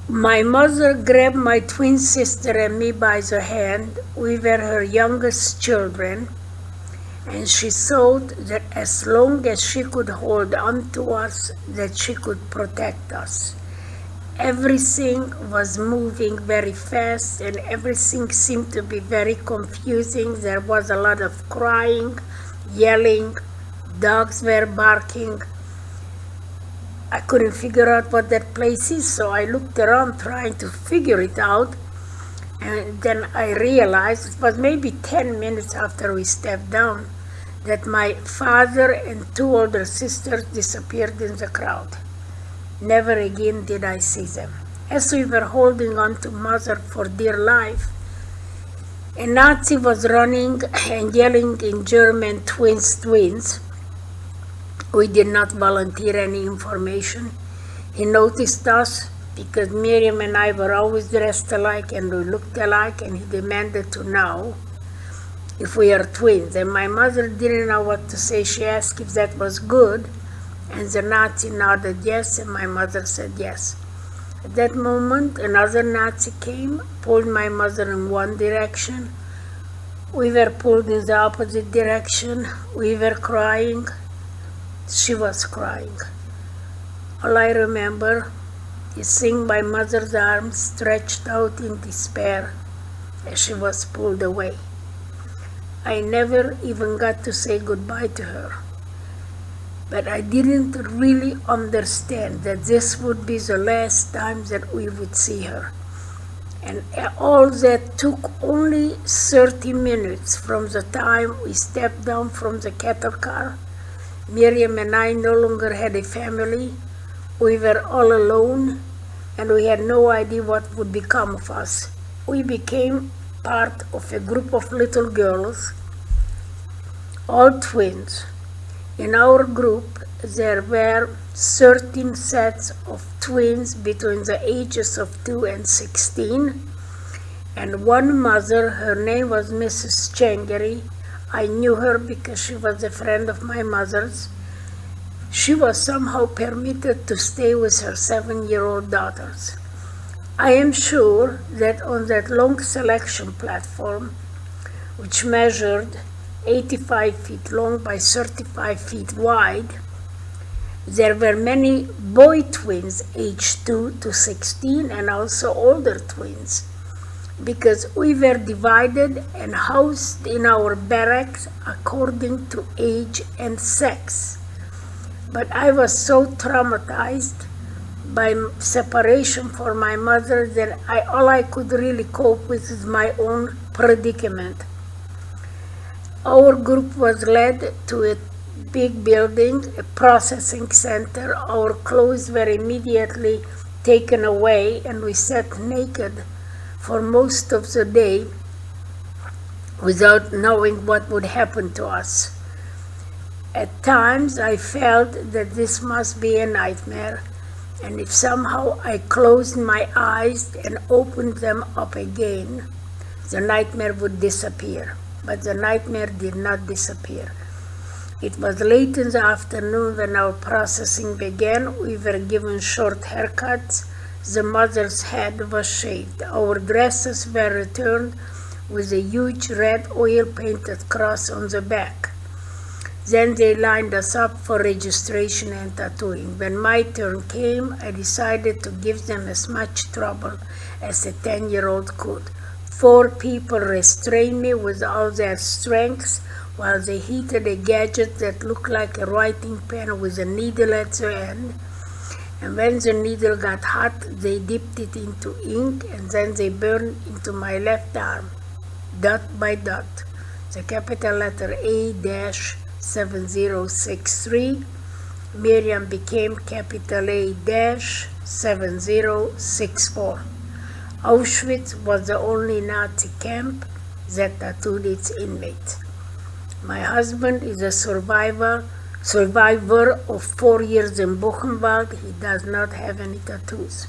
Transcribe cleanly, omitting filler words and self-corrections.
My mother grabbed my twin sister and me by the hand. We were her youngest children, and she thought that as long as she could hold on to us, that she could protect us. Everything was moving very fast, and everything seemed to be very confusing. There was a lot of crying, yelling, dogs were barking. I couldn't figure out what that place is, so I looked around trying to figure it out. And then I realized, it was maybe 10 minutes after we stepped down, that my father and two older sisters disappeared in the crowd. Never again did I see them. As we were holding on to Mother for dear life, a Nazi was running and yelling in German, twins, twins. We did not volunteer any information. He noticed us because Miriam and I were always dressed alike and we looked alike, and he demanded to know if we are twins. And my mother didn't know what to say. She asked if that was good, and the Nazi nodded yes, and my mother said yes. At that moment, another Nazi came, pulled my mother in one direction. We were pulled in the opposite direction. We were crying. She was crying. All I remember is seeing my mother's arms stretched out in despair as she was pulled away. I never even got to say goodbye to her. But I didn't really understand that this would be the last time that we would see her. And all that took only 30 minutes from the time we stepped down from the cattle car. Miriam and I no longer had a family. We were all alone, and we had no idea what would become of us. We became part of a group of little girls, all twins. In our group, there were 13 sets of twins between the ages of 2 and 16, and one mother, her name was Mrs. Changeri. I knew her because she was a friend of my mother's. She was somehow permitted to stay with her 7-year-old daughters. I am sure that on that long selection platform, which measured 85 feet long by 35 feet wide, there were many boy twins aged 2 to 16 and also older twins, because we were divided and housed in our barracks according to age and sex. But I was so traumatized by separation from my mother that all I could really cope with is my own predicament. Our group was led to a big building, a processing center. Our clothes were immediately taken away, and we sat naked for most of the day without knowing what would happen to us. At times I felt that this must be a nightmare, and if somehow I closed my eyes and opened them up again, the nightmare would disappear. But the nightmare did not disappear. It was late in the afternoon when our processing began. We were given short haircuts. The mother's head was shaved. Our dresses were returned with a huge red oil-painted cross on the back. Then they lined us up for registration and tattooing. When my turn came, I decided to give them as much trouble as a 10-year-old could. 4 people restrained me with all their strength while they heated a gadget that looked like a writing pen with a needle at the end. And when the needle got hot, they dipped it into ink, and then they burned into my left arm, dot by dot, the capital letter A-7063. Miriam became capital A-7064. Auschwitz was the only Nazi camp that tattooed its inmates. My husband is a survivor of 4 years in Buchenwald. He does not have any tattoos.